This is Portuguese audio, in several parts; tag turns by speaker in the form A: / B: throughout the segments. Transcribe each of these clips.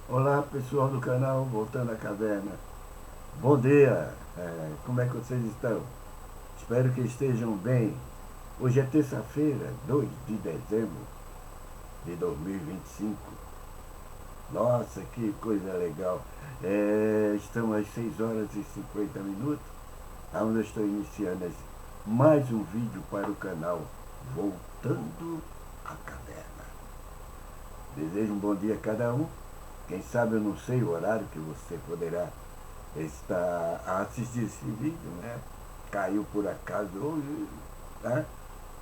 A: Olá pessoal do canal Voltando à Caverna. Bom dia, como é que vocês estão? Espero que estejam bem. Hoje é terça-feira, 2 de dezembro de 2025. Nossa, que coisa legal. Estamos às 6 horas e 50 minutos, onde eu estou iniciando mais um vídeo para o canal Voltando à Caverna. Desejo um bom dia a cada um. Quem sabe eu não sei o horário que você poderá estar a assistir esse vídeo, né? Caiu por acaso hoje, tá?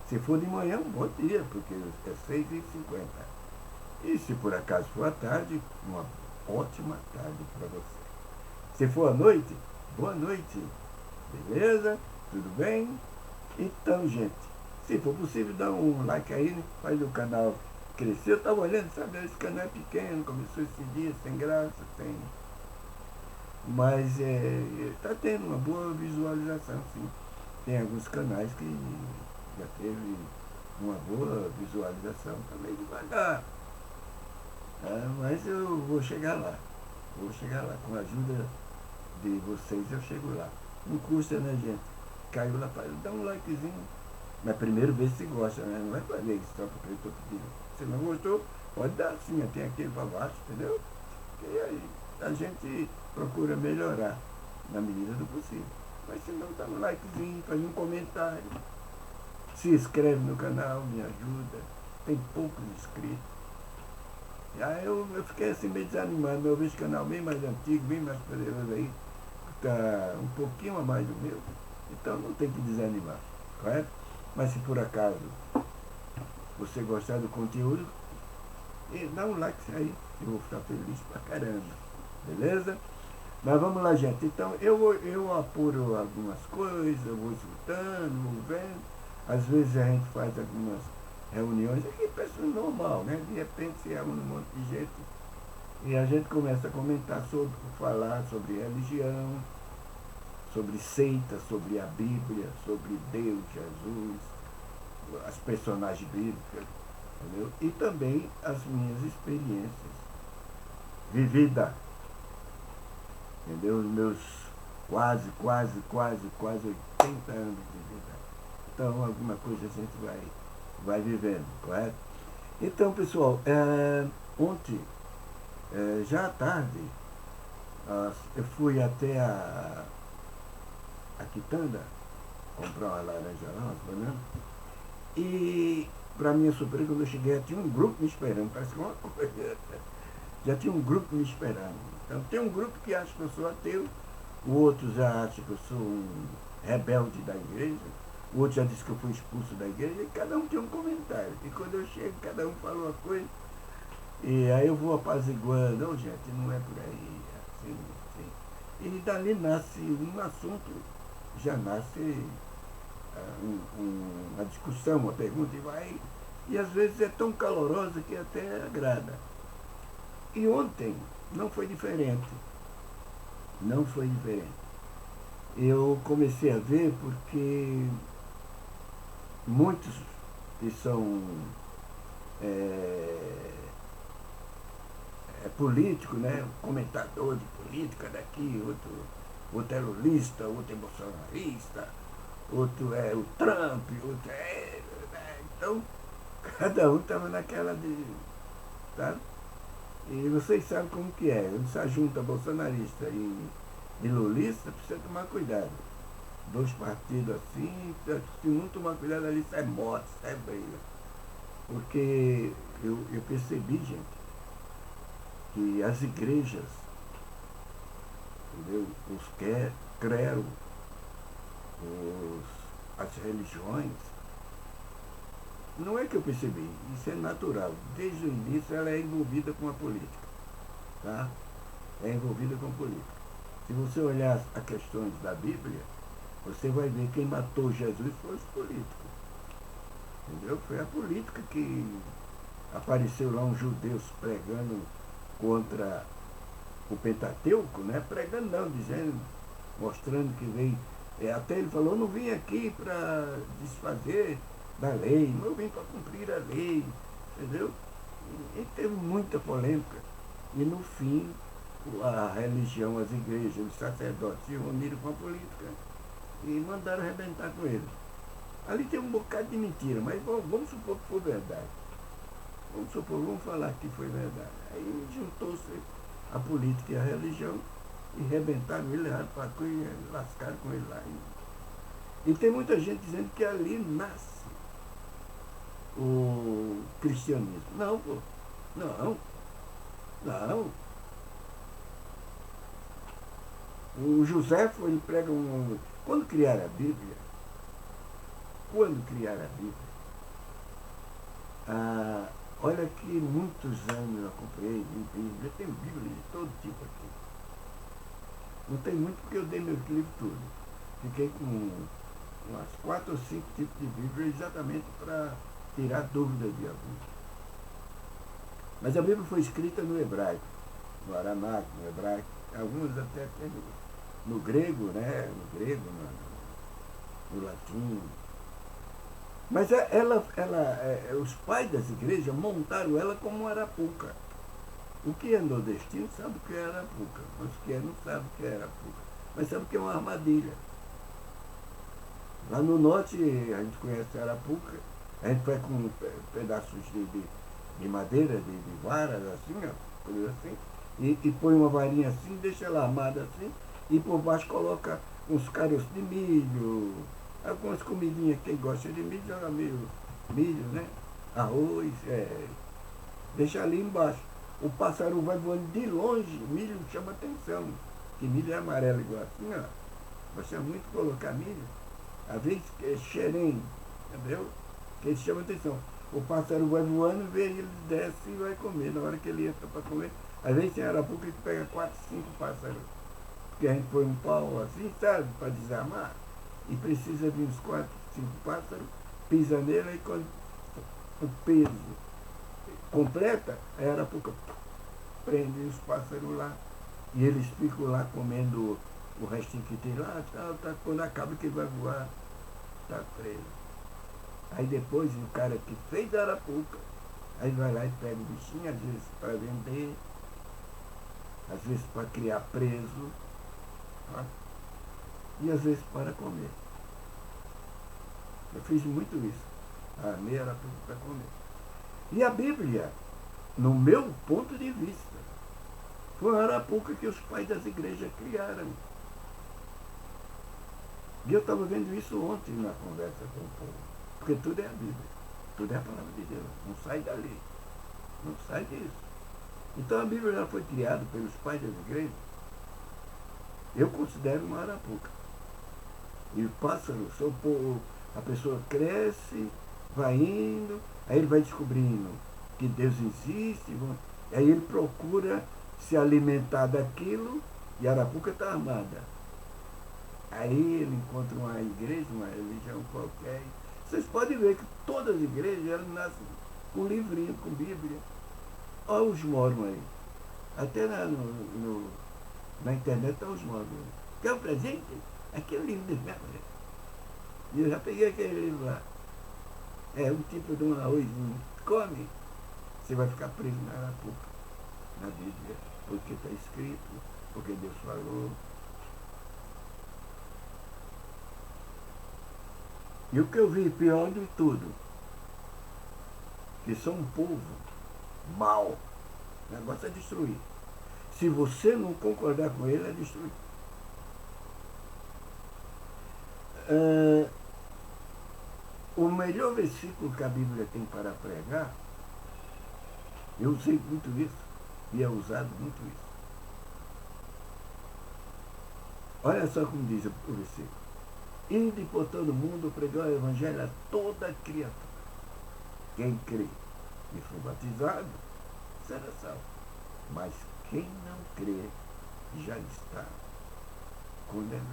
A: Se for de manhã, um bom dia, porque é 6h50. E se por acaso for à tarde, uma ótima tarde para você. Se for à noite, boa noite. Beleza? Tudo bem? Então, gente, se for possível, dá um like aí, né? Faz o canal crescer. Eu estava olhando, sabe, esse canal é pequeno, começou esse dia, sem graça, sem. Mas está tendo uma boa visualização, sim. Tem alguns canais que já teve uma boa visualização, está meio devagar. Mas eu vou chegar lá. Vou chegar lá. Com a ajuda de vocês eu chego lá. Não custa, né, gente? Caiu lá, dá um likezinho. Mas primeiro vê se gosta, né? Não vai fazer isso só porque eu estou pedindo. Se não gostou, pode dar sim, tem aquele para baixo, entendeu? E aí a gente procura melhorar na medida do possível. Mas se não, dá um likezinho, faz um comentário. Se inscreve no canal, me ajuda. Tem poucos inscritos. E aí eu fiquei assim meio desanimado. Eu vejo canal bem mais antigo, bem mais poderoso aí. Está um pouquinho a mais do meu. Então não tem que desanimar, correto? Mas se por acaso você gostar do conteúdo, dá um like aí. Eu vou ficar feliz pra caramba. Beleza? Mas vamos lá, gente. Então eu apuro algumas coisas, eu vou escutando, vou vendo. Às vezes a gente faz algumas reuniões aqui, pessoa normal, né? De repente se reúne um monte de gente e a gente começa a comentar sobre, falar sobre religião, sobre seita, sobre a Bíblia, sobre Deus, Jesus, as personagens bíblicas, entendeu? E também as minhas experiências vividas, entendeu? Os meus quase 80 anos de vida. Então, alguma coisa a gente vai vivendo, correto? Então, pessoal, ontem, já à tarde, eu fui até a quitanda comprar uma laranja lá, umas bananas, e, para minha surpresa, quando eu cheguei, tinha um grupo me esperando, parece que uma coisa. Já tinha um grupo me esperando. Então, tem um grupo que acha que eu sou ateu, o outro já acha que eu sou um rebelde da igreja, o outro já disse que eu fui expulso da igreja, e cada um tem um comentário. E quando eu chego, cada um fala uma coisa, e aí eu vou apaziguando, oh, gente, não é por aí, assim, assim. E dali nasce um assunto, já nasce uma discussão, uma pergunta, e vai. E às vezes é tão calorosa que até agrada. E ontem não foi diferente. Não foi diferente. Eu comecei a ver porque muitos que são é, políticos, né? Comentador de política daqui, outro é lulista, outro é bolsonarista, outro é o Trump, outro é. Né? Então, cada um estava naquela de. Tá? E vocês sabem como que é. Se junta bolsonarista e lulista, precisa tomar cuidado. Dois partidos assim, se não tomar cuidado ali, sai morte, sai briga. Porque eu percebi, gente, que as igrejas, entendeu? Creram, as religiões, não é que eu percebi, isso é natural. Desde o início ela é envolvida com a política, tá? É envolvida com a política. Se você olhar as questões da Bíblia, você vai ver quem matou Jesus foi os políticos. Entendeu? Foi a política que apareceu lá um judeu pregando contra o Pentateuco, né? Pregando não, dizendo, mostrando que veio. Até ele falou, não vim aqui para desfazer da lei, não vim para cumprir a lei, entendeu? E teve muita polêmica. E no fim, a religião, as igrejas, os sacerdotes se uniram com a política e mandaram arrebentar com ele. Ali tem um bocado de mentira, mas vamos supor que foi verdade. Vamos falar que foi verdade. Aí juntou-se a política e a religião e arrebentaram ele, levaram para a cruz e lascaram com ele lá. E tem muita gente dizendo que ali nasce o cristianismo. Não, pô. Não. Não. O José foi prega um. Quando criaram a Bíblia, olha que muitos anos eu acompanhei de Bíblia, tem Bíblia de todo tipo aqui. Não tem muito porque eu dei meus livros tudo. Fiquei com umas 4 ou 5 tipos de Bíblia exatamente para tirar dúvidas de alguns. Mas a Bíblia foi escrita no hebraico, no aramaico, no hebraico, algumas até no grego, né? No grego, no latim. Mas os pais das igrejas montaram ela como uma arapuca. O que é nordestino sabe o que é arapuca. Os que não sabem o que é arapuca. Mas sabe o que é uma armadilha. Lá no norte a gente conhece a arapuca, a gente vai com pedaços de madeira, de varas, assim, ó, coisa assim, e põe uma varinha assim, deixa ela armada assim, e por baixo coloca uns caroços de milho, algumas comidinhas, quem gosta de milho, joga milho, né? Arroz, deixa ali embaixo. O pássaro vai voando de longe, milho chama atenção, que milho é amarelo igual assim, ó. Gosta muito de colocar milho, às vezes é xerém, entendeu? Que ele chama atenção. O pássaro vai voando, vê ele desce e vai comer. Na hora que ele entra para comer, às vezes tem arapuca que pega 4, 5 pássaros. Porque a gente põe um pau assim, sabe, para desarmar. E precisa de uns 4, 5 pássaros, pisa nele e quando o peso completa, a arapuca prende os pássaros lá. E eles ficam lá comendo o restinho que tem lá, tá, quando acaba que ele vai voar, tá preso. Aí depois o cara que fez a arapuca, aí vai lá e pega o bichinho, às vezes para vender, às vezes para criar preso, tá? E às vezes para comer. Eu fiz muito isso. Armei a arapuca para comer. E a Bíblia, no meu ponto de vista, foi uma arapuca que os pais das igrejas criaram. E eu estava vendo isso ontem na conversa com o povo. Porque tudo é a Bíblia, tudo é a palavra de Deus, não sai dali, não sai disso. Então a Bíblia já foi criada pelos pais das igrejas, eu considero uma arapuca. E o pássaro, a pessoa cresce, vai indo, aí ele vai descobrindo que Deus existe, aí ele procura se alimentar daquilo e a arapuca está armada. Aí ele encontra uma igreja, uma religião qualquer. Vocês podem ver que todas as igrejas elas nascem com livrinho, com Bíblia. Olha os mormons aí. Até na internet estão os mormons. Quer um presente? Aquele livro de mesmo. E eu já peguei aquele livro lá. É um tipo de um arrozinho. Come. Você vai ficar preso na arapuca, na Bíblia. Porque está escrito, porque Deus falou. E o que eu vi pior de tudo, que são um povo mau. O negócio é destruir. Se você não concordar com ele, é destruir. O melhor versículo que a Bíblia tem para pregar, eu usei muito isso, e é usado muito isso. Olha só como diz o versículo. Ide por todo mundo pregar o evangelho a toda criatura. Quem crê e for batizado será salvo. Mas quem não crê já está condenado.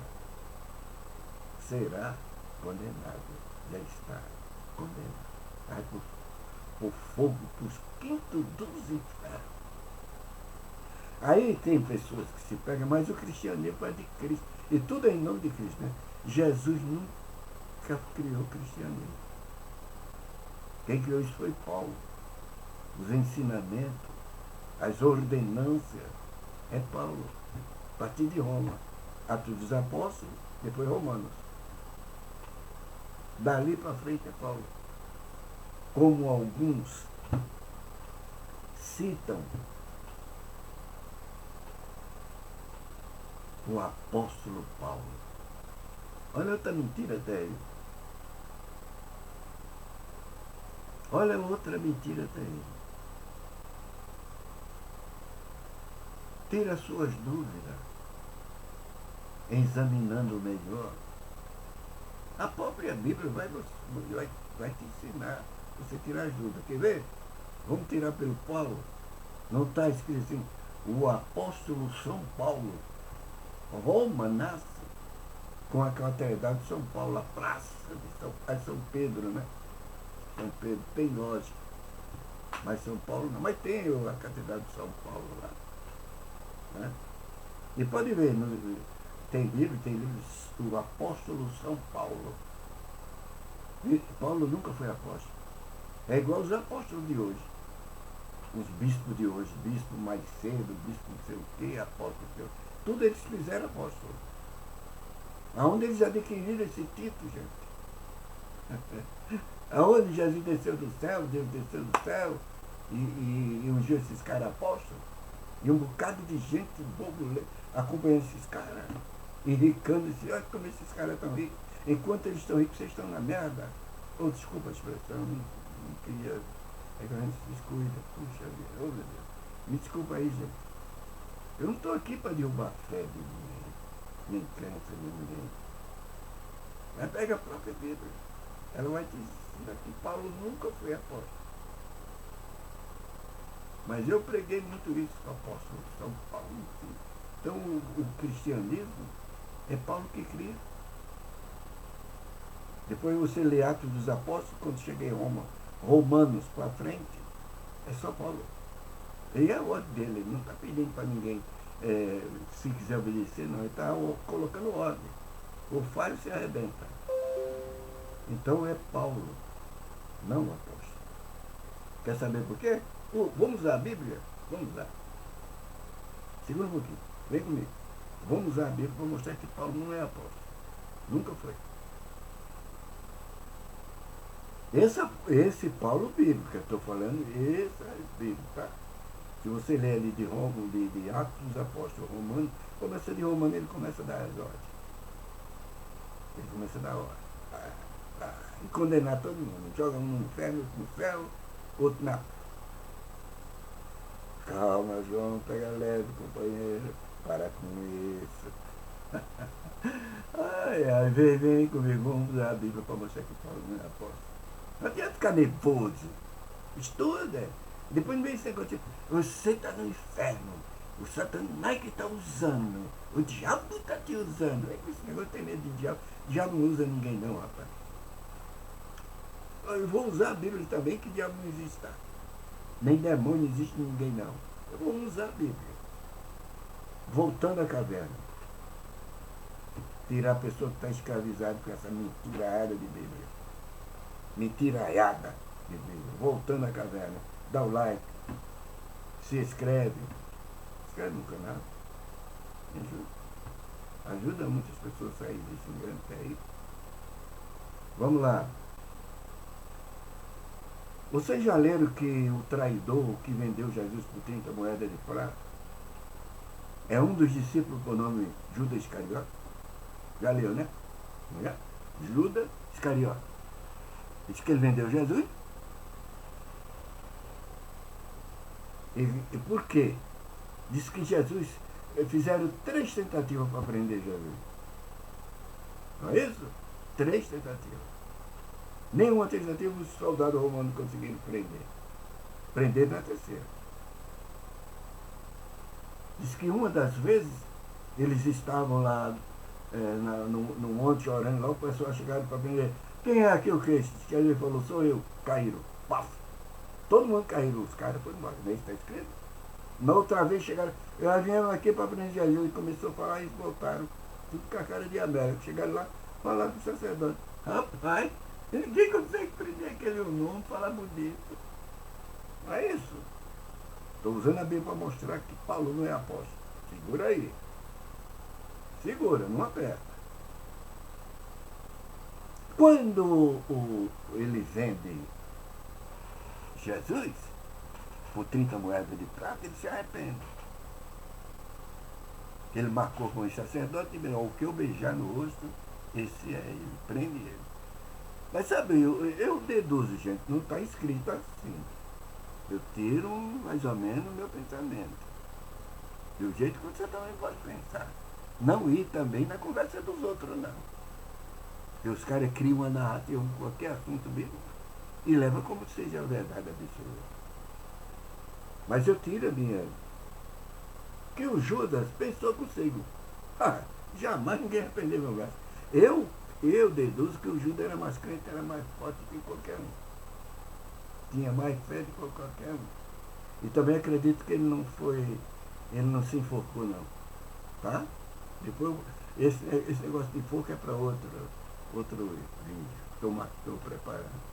A: Será condenado. Já está condenado. Vai por fogo, para os quintos dos infernos. Aí tem pessoas que se pegam, mas o cristianismo é de Cristo. E tudo é em nome de Cristo, né? Jesus nunca criou o cristianismo. Quem criou isso foi Paulo. Os ensinamentos as ordenâncias, é Paulo, a partir de Roma. Atos dos Apóstolos, depois Romanos. Dali para frente é Paulo. Como alguns citam o apóstolo Paulo. Olha outra mentira até aí. Olha outra mentira até aí. Tira suas dúvidas, examinando melhor. A própria Bíblia vai te ensinar você tirar as dúvidas. Quer ver? Vamos tirar pelo Paulo. Não está escrito assim, o apóstolo São Paulo. Roma nasce com a catedral de São Paulo, a praça de São Pedro, né? São Pedro tem lógica. Mas São Paulo não. Mas tem a catedral de São Paulo lá. Né? E pode ver, tem livros, o apóstolo São Paulo. E Paulo nunca foi apóstolo. É igual os apóstolos de hoje. Os bispos de hoje, bispo mais cedo, bispo não sei o quê, apóstolo não sei o quê. Tudo eles fizeram apóstolo. Aonde eles adquiriram esse título, gente? Aonde Jesus desceu do céu, Deus desceu do céu e ungiu esses caras apóstolos? E um bocado de gente bobo acompanhando esses caras, enricando-se. Olha como esses caras estão ricos. Enquanto eles estão ricos, vocês estão na merda. Oh, desculpa a expressão, não queria. É que a gente se descuida. Puxa vida, oh meu Deus. Me desculpa aí, gente. Eu não estou aqui para derrubar a fé de ninguém, nem crença de ninguém. Mas pega a própria Bíblia. Ela vai te ensinar que Paulo nunca foi apóstolo. Mas eu preguei muito isso com o apóstolo São Paulo. Então o cristianismo é Paulo que cria. Depois você lê Atos dos Apóstolos, quando chega em Roma, Romanos para frente, é só Paulo. E é a ordem dele, ele não está pedindo para ninguém se quiser obedecer, não. Ele está colocando ordem. O falho se arrebenta. Então é Paulo, não o apóstolo. Quer saber por quê? Vamos usar a Bíblia? Vamos usar. Segura um pouquinho, vem comigo. Vamos usar a Bíblia para mostrar que Paulo não é apóstolo. Nunca foi. Esse Paulo bíblico que eu estou falando, esse é bíblico, tá? Se você ler ali de Atos dos Apóstolos Romanos, começa de Romano, ele começa a dar as ordens. Ele começa a dar ordem. E condenar todo mundo. Joga um no inferno, outro no céu, outro na... Calma, João, pega leve, companheiro. Para com isso. Ai, vem comigo, vamos usar a Bíblia para mostrar que Paulo não é apóstolo. Não adianta ficar nervoso. Estuda. Depois não vem esse negócio de você está no inferno. O Satanás que está usando. O diabo está te usando. É que esse negócio tem medo de diabo. O diabo não usa ninguém não, rapaz. Eu vou usar a Bíblia também, que diabo não existe, tá? Nem demônio existe ninguém não. Eu vou usar a Bíblia. Voltando à caverna. Tirar a pessoa que está escravizada com essa mentirada de Bíblia. Mentiraiada de Bíblia. Voltando à caverna. Dá o like. Se inscreve. Inscreve no canal. Me ajuda. Ajuda muitas pessoas a sair desse engano até aí. Vamos lá. Vocês já leram que o traidor que vendeu Jesus por 30 moedas de prata é um dos discípulos por nome Judas Iscariote? Já leu, né? Já? Judas Iscariote. Diz que ele vendeu Jesus. E por quê? Diz que Jesus fizeram 3 tentativas para prender Jesus. Não é isso? 3 tentativas. Nenhuma tentativa os soldados romanos conseguiram prender. Prender na terceira. Diz que uma das vezes eles estavam lá no monte orando, lá o pessoal chegaram para prender. Quem é aqui o Cristo? Que ele falou, sou eu, caíram. Paf! Todo mundo caíram, os caras foram embora. Nem está escrito. Na outra vez chegaram, eles vieram aqui para prender Jesus e começou a falar e voltaram. Tudo com a cara de América. Chegaram lá, falaram com o sacerdote. Rapaz, ninguém consegue prender aquele nome, falar bonito. Não é isso? Estou usando a Bíblia para mostrar que Paulo não é apóstolo. Segura aí. Segura, não aperta. Quando ele vende Jesus por 30 moedas de prata, ele se arrepende. Ele marcou com o sacerdote e disse, o que eu beijar no rosto, esse é ele, prende ele. Mas sabe, eu deduzo, gente, não está escrito assim. Eu tiro mais ou menos o meu pensamento. Do jeito que você também pode pensar. Não ir também na conversa dos outros, não. Porque os caras criam uma narrativa com qualquer assunto bíblico e levam como se seja a verdade absoluta. Mas eu tiro a minha. Que o Judas pensou consigo. Jamais ninguém arrependeu meu braço. Eu deduzo que o Judas era mais crente, era mais forte que qualquer um. Tinha mais fé do que qualquer um. E também acredito que ele não se enforcou não. Tá? Depois, esse negócio de enforco é para outro vídeo. Estou preparando.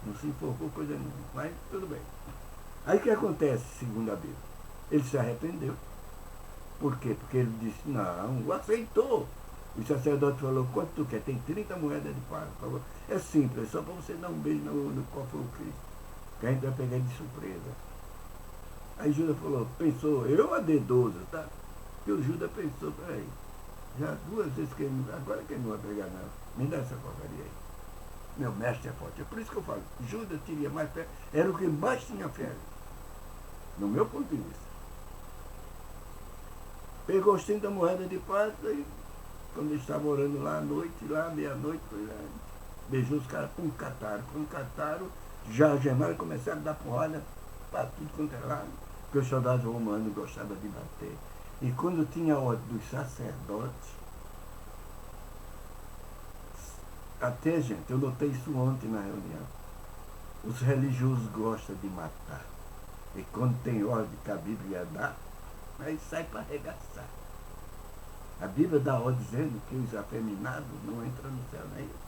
A: Não se enforcou coisa nenhuma, mas tudo bem. Aí o que acontece, segundo a Bíblia? Ele se arrependeu. Por quê? Porque ele disse, não, aceitou. O sacerdote falou, quanto tu quer? Tem 30 moedas de prata, por favor. É simples, é só para você dar um beijo no qual foi o Cristo. Que a gente vai pegar de surpresa. Aí Judas falou, pensou, eu a dedoso, tá? E o Judas pensou, peraí, já 2 vezes que ele, agora que ele não vai pegar não, me dá essa porcaria aí. Meu mestre é forte. É por isso que eu falo, Judas teria mais fé, era o que mais tinha fé, no meu ponto de vista. Pegou os 30 moedas de prata e quando ele estava orando lá à noite, lá meia-noite, beijou os caras, cataram. Quando cataram, já algemaram e começaram a dar porrada para tudo quanto é lado, porque os soldados romanos gostavam de bater. E quando tinha a ordem dos sacerdotes, até, gente, eu notei isso ontem na reunião, os religiosos gostam de matar. E quando tem ordem que a Bíblia dá, aí sai para arregaçar. A Bíblia dá ordem dizendo que os afeminados não entram no céu, não é isso?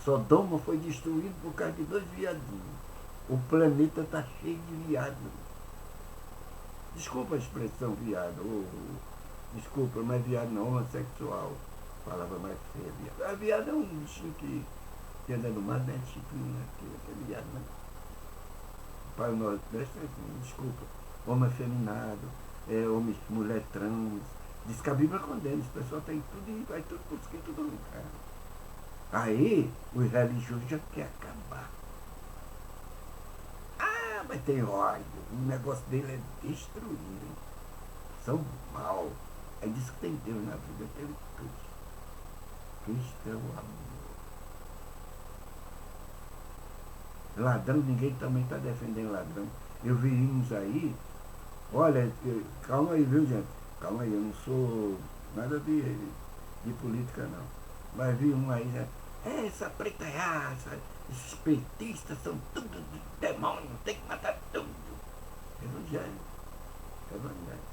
A: Sodoma foi destruído por causa de 2 viadinhos. O planeta está cheio de viado. Desculpa a expressão viado. Desculpa, não é viado não, homossexual. Palavra mais feia, viado. A viado é um bichinho que anda no mar, não é chipinho, né? Que é viado, né? Para o Nordeste, desculpa. Homem afeminado, homem, mulher trans. Diz que a Bíblia condena, esse pessoal tem tudo e vai tudo por escrito do lugar. Aí, os religiosos já querem acabar. Mas tem ódio, o negócio dele é destruir, hein? São mal. Aí diz que tem Deus na vida, tem Cristo. Cristo é o amor. Ladrão, ninguém também está defendendo ladrão. Eu vi uns aí, olha, calma aí, viu, gente? Calma aí, eu não sou nada de política, não. Mas vi um aí, já, essa preta raça, esses petistas são tudo de demônio, tem que matar tudo. Evangelho.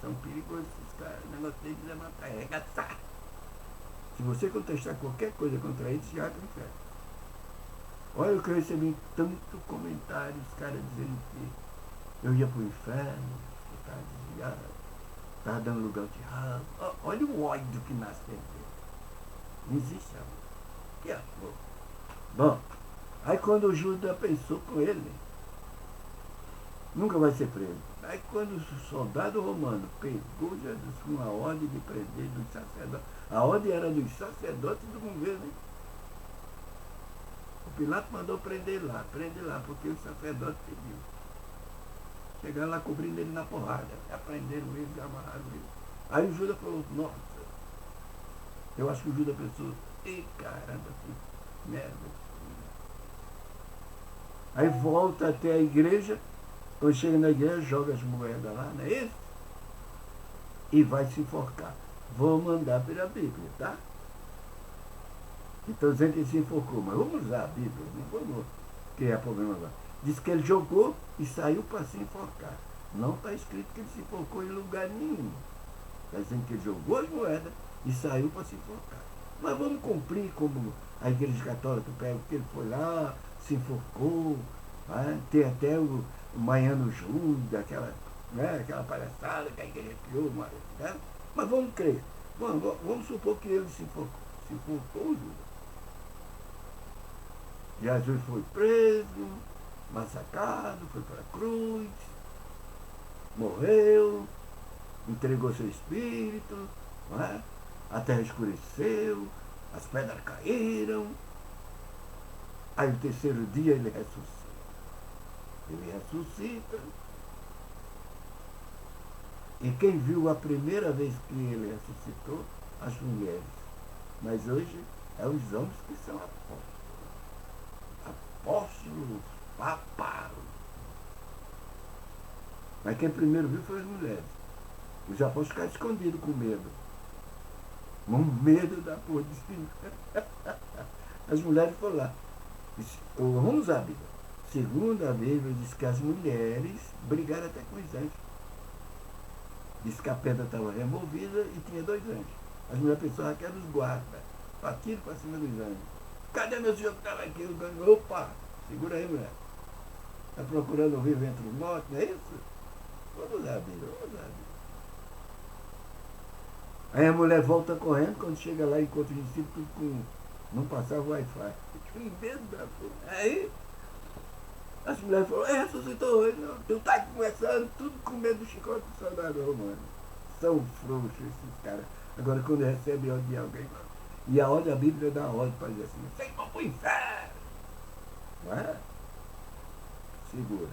A: São perigosos esses caras, o negócio deles é matar, é arregaçar. Se você contestar qualquer coisa contra eles, já tem fé. Olha o que eu recebi tanto comentário, os caras dizendo que eu ia pro inferno, que estava desviado, estava dando lugar ao diabo. Olha o ódio que nasce dentro dele. Não existe amor. Que amor. Bom, aí quando o Judas pensou com ele, nunca vai ser preso. Aí quando o soldado romano pegou Jesus com a ordem de prender dos sacerdotes, a ordem era dos sacerdotes do governo, hein? O Pilato mandou prender lá, porque o sacerdote pediu. Chegaram lá cobrindo ele na porrada, aprenderam ele, amarraram ele. Aí o Judas falou, nossa, eu acho que o Judas pensou, ei caramba, que merda. Aí volta até a igreja, quando chega na igreja, joga as moedas lá, não é isso? E vai se enforcar. Vou mandar pela Bíblia, tá? Estou dizendo que ele se enforcou, mas vamos usar a Bíblia, não vamos criar problema agora. Diz que ele jogou e saiu para se enforcar. Não está escrito que ele se enforcou em lugar nenhum. Está dizendo que ele jogou as moedas e saiu para se enforcar. Mas vamos cumprir como a Igreja Católica pega, que ele foi lá, se enforcou, tem até o Maiano Júlio, né? Aquela palhaçada que a igreja criou, né? Mas vamos crer. Vamos supor que ele se enforcou, Judas. Jesus foi preso, massacrado, foi para a cruz, morreu, entregou seu espírito, não é? A terra escureceu, as pedras caíram. Aí no terceiro dia ele ressuscita. Ele ressuscita. E quem viu a primeira vez que ele ressuscitou? As mulheres. Mas hoje é os homens que são apóstolos. Apóstolos, papas. Mas quem primeiro viu foi as mulheres. Os apóstolos ficaram escondidos com medo. Com medo da porra de espírito. As mulheres foram lá. Vamos à Bíblia. Segundo a Bíblia, diz que as mulheres brigaram até com os anjos. Diz que a pedra estava removida e tinha 2 anjos. As mulheres pensavam que eram os guardas. Partiram para cima dos anjos. Cadê meu senhor que estava aqui? Opa, segura aí, mulher. Está procurando ouvir ventre morto, não é isso? Vamos lá, Bíblia, vamos lá, Bíblia. Aí a mulher volta correndo, quando chega lá encontra os discípulos tudo com... Não passava Wi-Fi. Que medo da porra. Aí as mulheres falaram, ressuscitou hoje, não. Tu tá conversando tudo com medo do chicote do soldado romano. São frouxos esses caras. Agora quando recebe ordem de alguém, e a ordem, a Bíblia dá ordem para dizer assim, vocês vão pro inferno. Não é? Segura.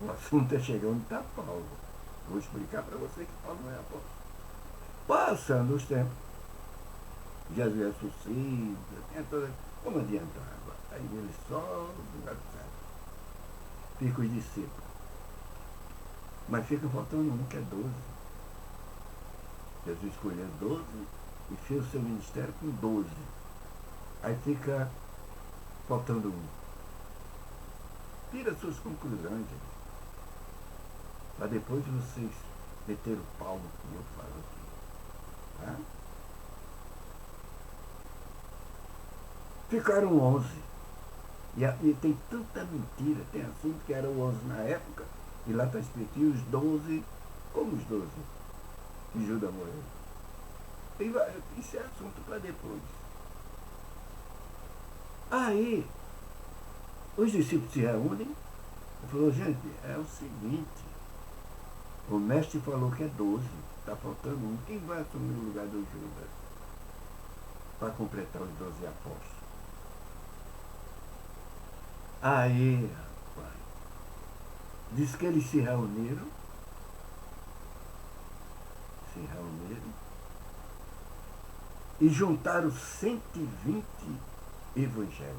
A: O assunto é chegar onde está Paulo. Vou explicar para você que Paulo não é apóstolo. Passando os tempos, Jesus ressuscita, tem toda... Como adianta água? Aí ele sobe, fica os discípulos. Mas fica faltando um, que é 12. Jesus escolheu 12 e fez o seu ministério com 12. Aí fica faltando um. Tira suas conclusões, gente. Para depois vocês meteram o pau no que eu falo aqui. Tá? Ficaram 11. E tem tanta mentira, tem assim que eram 11 na época, e lá está escrito, e os 12, como os 12, que Judas morreu. Isso é assunto para depois. Aí, os discípulos se reúnem e falaram, gente, é o seguinte, o mestre falou que é 12, está faltando um, quem vai assumir o lugar do Judas para completar os 12 apóstolos? Aí, rapaz, diz que eles se reuniram e juntaram 120 evangélicos.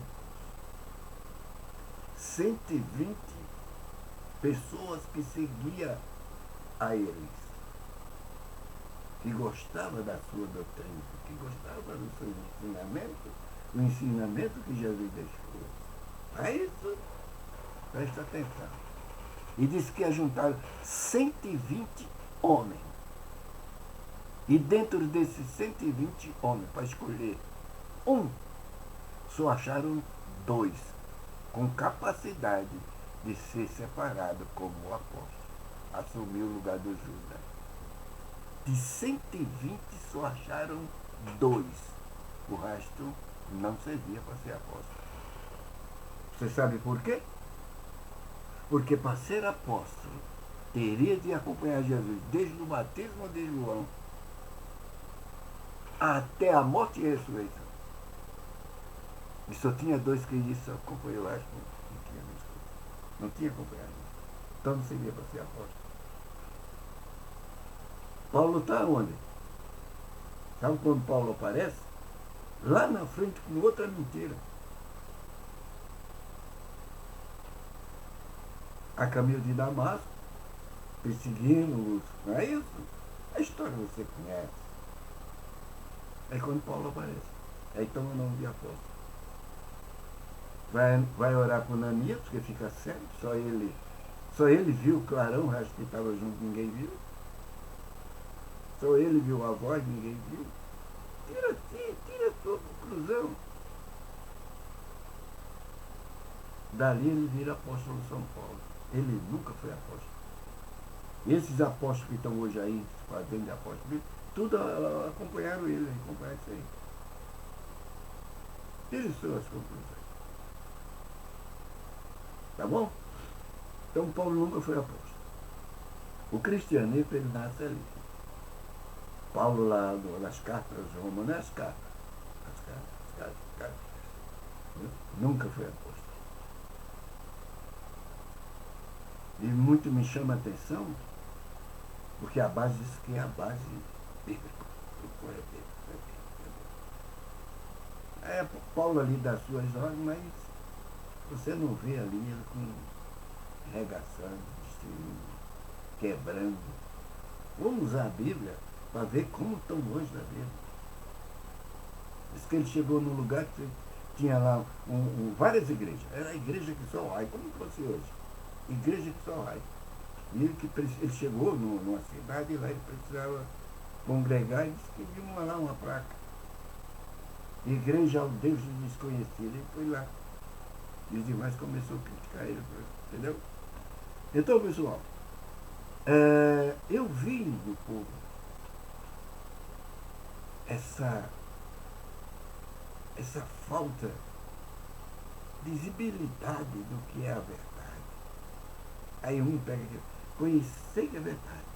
A: 120 pessoas que seguiam a eles, que gostavam da sua doutrina, que gostavam do seu ensinamento, o ensinamento que Jesus deixou. É isso? Presta atenção. E disse que ia juntar 120 homens. E dentro desses 120 homens, para escolher um, só acharam 2, com capacidade de ser separado como apóstolo, assumir o lugar do Judas. De 120 só acharam 2. O resto não servia para ser apóstolo. Você sabe por quê? Porque para ser apóstolo, teria de acompanhar Jesus desde o batismo de João até a morte e a ressurreição. E só tinha 2 que isso acompanhou, eu acho que não tinha acompanhado. Então não seria para ser apóstolo. Paulo está onde? Sabe quando Paulo aparece? Lá na frente com outra mentira. A caminho de Damasco, perseguindo-os, não é isso? A história você conhece. É quando Paulo aparece. Aí toma o nome de apóstolo. Vai orar com Ananias, porque fica cego, só ele viu o clarão, o resto que estava junto ninguém viu. Só ele viu a voz, ninguém viu. Tira a sua conclusão. Dali ele vira apóstolo de São Paulo. Ele nunca foi apóstolo. Esses apóstolos que estão hoje aí, fazendo de apóstolos, tudo acompanharam ele, acompanharam isso aí. Tire suas conclusões. Tá bom? Então Paulo nunca foi apóstolo. O cristianismo, ele nasce ali. Paulo lá nas cartas romanas, as cartas. As cartas. Nunca foi apóstolo. E muito me chama a atenção, porque a base diz que é a base bíblica. É Paulo ali das suas ordens, mas você não vê ali ele com regaçando, destruindo, quebrando. Vamos usar a Bíblia para ver como estão longe da Bíblia. Diz que ele chegou num lugar que tinha lá várias igrejas. Era a igreja que só vai, como fosse hoje. Igreja que só vai. E ele chegou numa cidade e lá ele precisava congregar e disse que viu uma placa. Igreja ao Deus desconhecido. Ele foi lá. E os demais começaram a criticar ele. Entendeu? Então, pessoal, eu vi no povo essa falta de visibilidade do que é a verdade. Aí um pega aqui, conhecer que é verdade.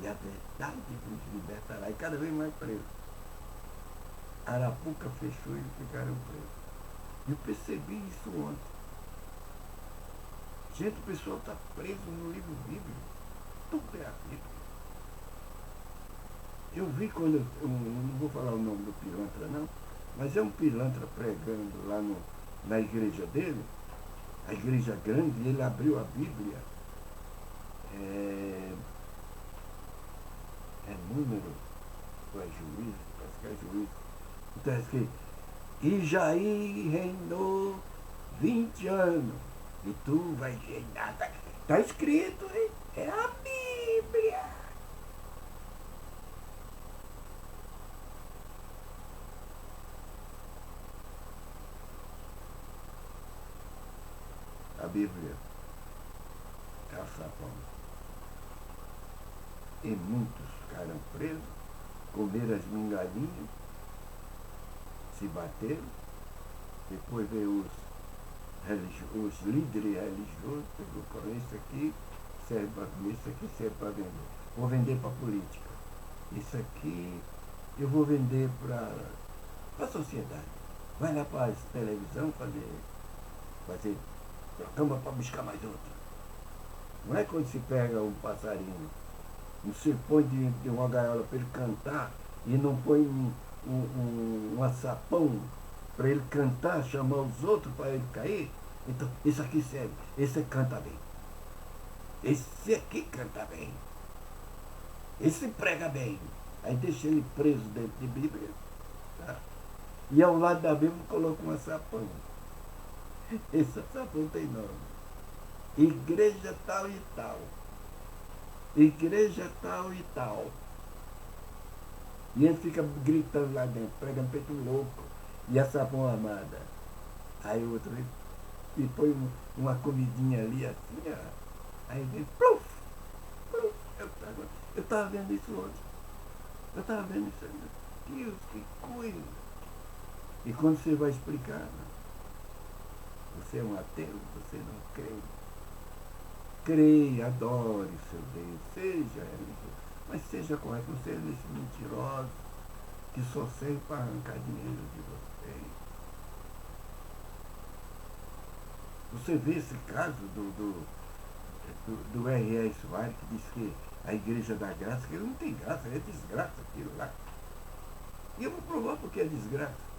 A: E a verdade vos libertará. E cada vez mais preso. Arapuca fechou e ficaram presos. Eu percebi isso ontem. Gente, o pessoal está preso no livro bíblico. Tudo é a Bíblia. Eu vi quando, eu não vou falar o nome do pilantra não, mas é um pilantra pregando lá na igreja dele, a igreja grande, e ele abriu a Bíblia. É número, ou é juízo, parece que é juízo. Então é escrito, e Jair reinou 20 anos, e tu vai reinar. Está escrito, hein? É a Bíblia. A Bíblia é a sapão. E muitos ficaram presos, comeram as mingalinhas, se bateram, depois veio os líderes religiosos, pegou isso aqui serve para vender. Vou vender para a política. Isso aqui eu vou vender para a sociedade. Vai lá para a televisão fazer cama para buscar mais outra. Não é quando se pega um passarinho, não se põe de uma gaiola para ele cantar e não põe um açapão para ele cantar, chamar os outros para ele cair. Então, isso aqui serve. Esse canta bem. Esse aqui canta bem. Esse prega bem. Aí deixa ele preso dentro de Bíblia. Tá? E ao lado da Bíblia coloca um açapão. Esse açapão tem nome. Igreja tal e tal. Igreja tal e tal. E ele fica gritando lá dentro, pregando peito louco. E a sapão amada. Aí o outro e põe uma comidinha ali assim, ó. Aí vem, pluf, pluf. Eu estava vendo isso hoje. Eu estava vendo isso aí. Deus, que coisa. E quando você vai explicar, você é um ateu, você não crê. Creia, adore o seu Deus, seja religioso, mas seja correto, não seja nesse mentiroso que só serve para arrancar dinheiro de vocês. Você vê esse caso do R.R. Soares, que diz que a Igreja da Graça, que ele não tem graça, é desgraça aquilo lá. E eu vou provar porque é desgraça.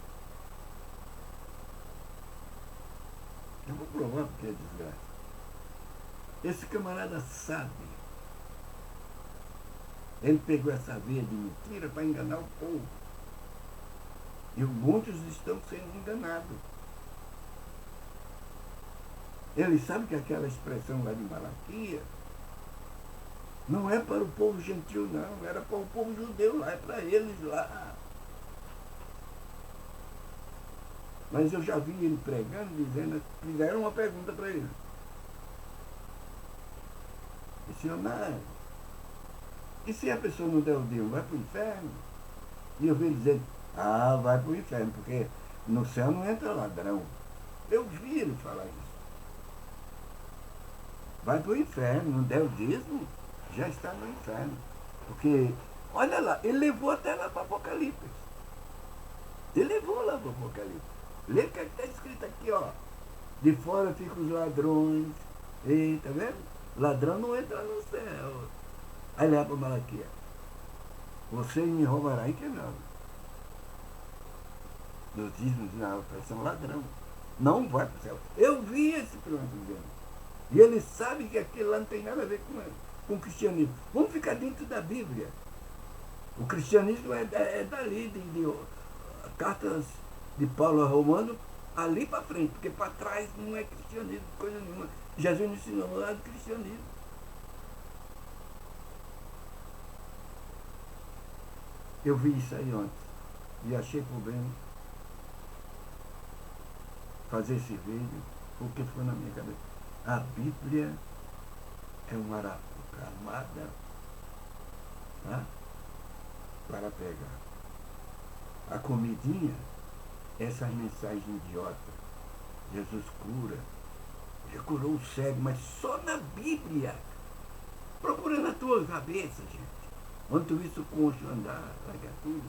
A: Eu vou provar porque é desgraça. Esse camarada sabe. Ele pegou essa veia de mentira para enganar o povo. E muitos estão sendo enganados. Ele sabe que aquela expressão lá de Malaquias não é para o povo gentil, não. Era para o povo judeu lá, é para eles lá. Mas eu já vi ele pregando, dizendo, fizeram uma pergunta para ele. Missionário, E se a pessoa não der o dízimo, vai para o inferno? E eu vi dizendo, vai para o inferno, porque no céu não entra ladrão. Eu vi ele falar isso. Vai para o inferno, não der o dízimo, já está no inferno. Porque, olha lá, ele levou até lá para o Apocalipse. Ele levou lá para o Apocalipse. Lê o que está escrito aqui, ó. De fora ficam os ladrões. E, tá vendo? Ladrão não entra no céu. Aí leva para Malaquias. Você me roubará em que não? Nos dízimos na opressão ladrão. Não vai para o céu. Eu vi esse plano dizendo. E ele sabe que aquilo lá não tem nada a ver com o cristianismo. Vamos ficar dentro da Bíblia. O cristianismo é dali, de cartas de Paulo a Romano, ali para frente, porque para trás não é cristianismo, coisa nenhuma. Jesus não ensinou nada de cristianismo. Eu vi isso aí ontem e achei por bem fazer esse vídeo, porque ficou na minha cabeça. A Bíblia é uma arapuca armada, tá? Para pegar. A comidinha, essas mensagens idiotas. Jesus cura. Já curou o cego, mas só na Bíblia. Procura na tua cabeça, gente. Onde tu viste o concho andar, largar tudo,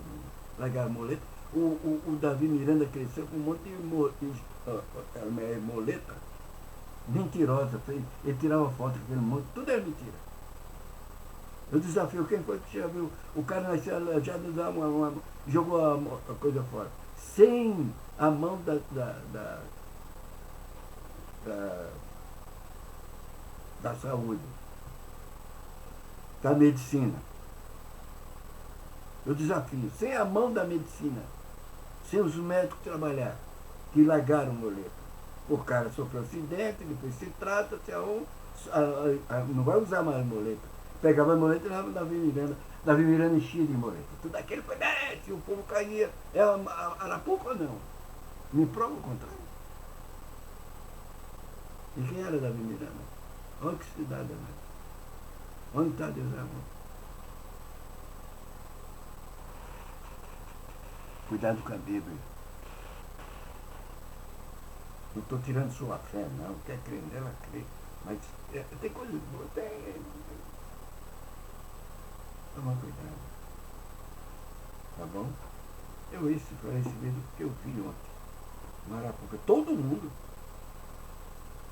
A: largar a muleta. O Davi Miranda cresceu com um monte de moleta mentirosa. Ele tirava foto daquele monte, tudo é mentira. Eu desafio, quem foi que já viu? O cara nasceu, já jogou a coisa fora. Sem a mão da saúde, da medicina. Eu desafio, sem a mão da medicina, sem os médicos trabalhar, que largaram muleta. O cara sofreu acidente, depois se trata, não vai usar mais muleta. Pegava a muleta e levava Davi Miranda. Davi Miranda enchia de muleta. Tudo aquele pedete, o povo caía. É arapuca ou não? Me prova o contrário. E quem era Davi Miranda? Olha que cidade, né? Onde está Deus amor? Cuidado com a Bíblia. Não estou tirando sua fé, não. Quer crer nela, crê. Mas tem coisas boas, tem. Toma cuidado. Tá bom? Eu falei esse vídeo porque eu vi ontem. Marapuca. Todo mundo.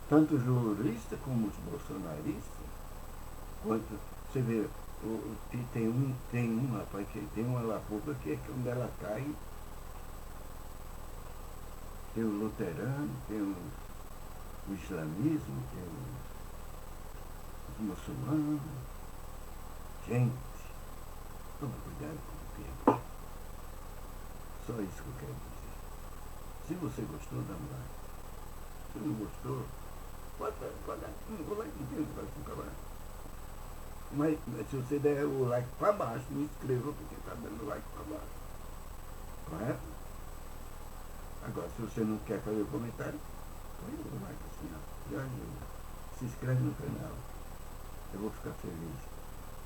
A: Tanto os juristas como os bolsonaristas. Quanto, você vê, tem um rapaz que tem uma arapuca que é quando ela cai. Tem o luterano, tem o islamismo, tem os muçulmanos. Gente, toma cuidado com o que é. Só isso que eu quero dizer. Se você gostou, dá um like. Se não gostou, pode dar. Não vou like inteiro, vai ficar lá. Mas se você der o like para baixo, me inscreva porque está dando like para baixo. Correto? Agora, se você não quer fazer o comentário, põe o like assim, ó. Já ajuda. Se inscreve no canal. Eu vou ficar feliz.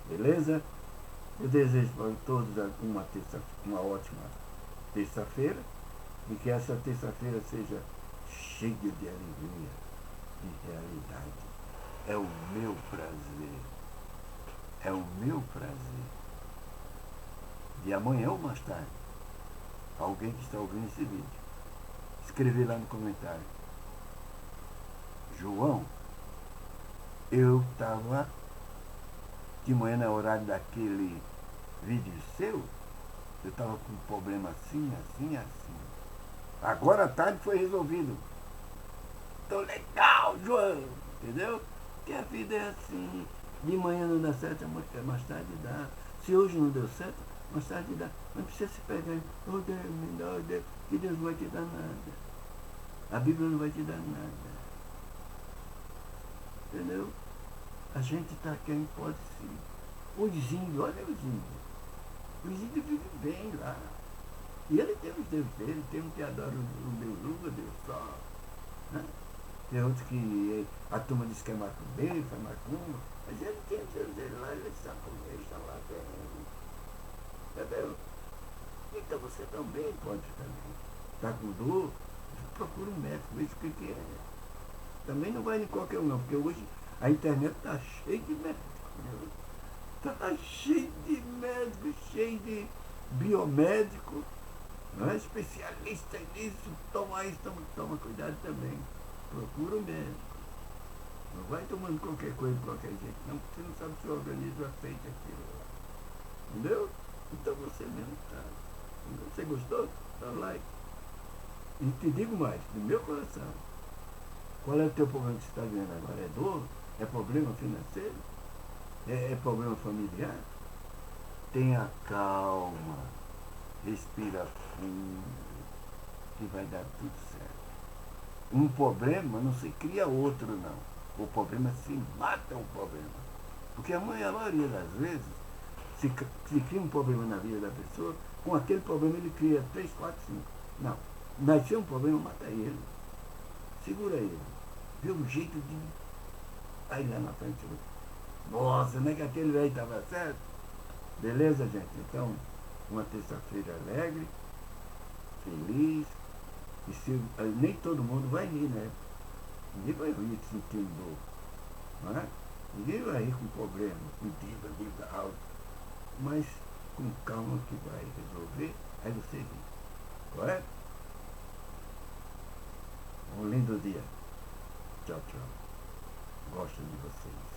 A: Beleza? Eu desejo para todos uma ótima terça-feira e que essa terça-feira seja cheia de alegria, de realidade. É o meu prazer. É o meu prazer. De amanhã ou mais tarde, alguém que está ouvindo esse vídeo, escrever lá no comentário: João, eu estava de manhã no horário daquele vídeo seu, eu estava com um problema assim. Agora à tarde foi resolvido. Tô legal, João, entendeu? Que a vida é assim. De manhã não dá certo, mais tarde dá. Se hoje não deu certo, mais tarde dá. Não precisa se pegar, oh Deus, me dá, oh Deus, que Deus não vai te dar nada. A Bíblia não vai te dar nada. Entendeu? A gente está quem pode sim. Os índios, olha os índios. Os índios vivem bem lá. E ele tem os Deus dele, tem um que adora o Deus Lua, Deus Sol. Né? Tem outros que a turma diz que é macumbeiro, faz macumba. Mas ele tem os Deus dele lá, ele sabe como eles estão lá. Entendeu? Então você também pode também. Está com dor, procura um médico, veja o que é. Também não vai em qualquer um não, porque hoje a internet está cheia de médicos. Está cheio de médicos, cheio de biomédico, não é? Especialista nisso, toma isso, toma cuidado também. Procura um médico. Não vai tomando qualquer coisa de qualquer jeito, não, porque você não sabe se o organismo aceita aquilo. Entendeu? Então você mesmo está. Você gostou? Dá like. E te digo mais, do meu coração, qual é o teu problema que você está vendo agora? É dor? É problema financeiro? É problema familiar? Tenha calma, respira fundo, que vai dar tudo certo. Um problema não se cria outro, não. O problema se mata o problema. Porque a maioria das vezes, se cria um problema na vida da pessoa, com aquele problema ele cria 3, 4, 5. Não. Nasceu um problema, mata ele. Segura ele. Vê um jeito de. Aí lá na frente. Nossa, não é que aquele velho estava certo? Beleza, gente? Então, uma terça-feira alegre, feliz. E se, nem todo mundo vai rir, né? Ninguém vai rir sentindo dor. Não é? Ninguém vai rir com problema, com dívida alta. Mas com calma que vai resolver, aí você ri. Correto? Um lindo dia. Tchau, tchau. Gosto de vocês.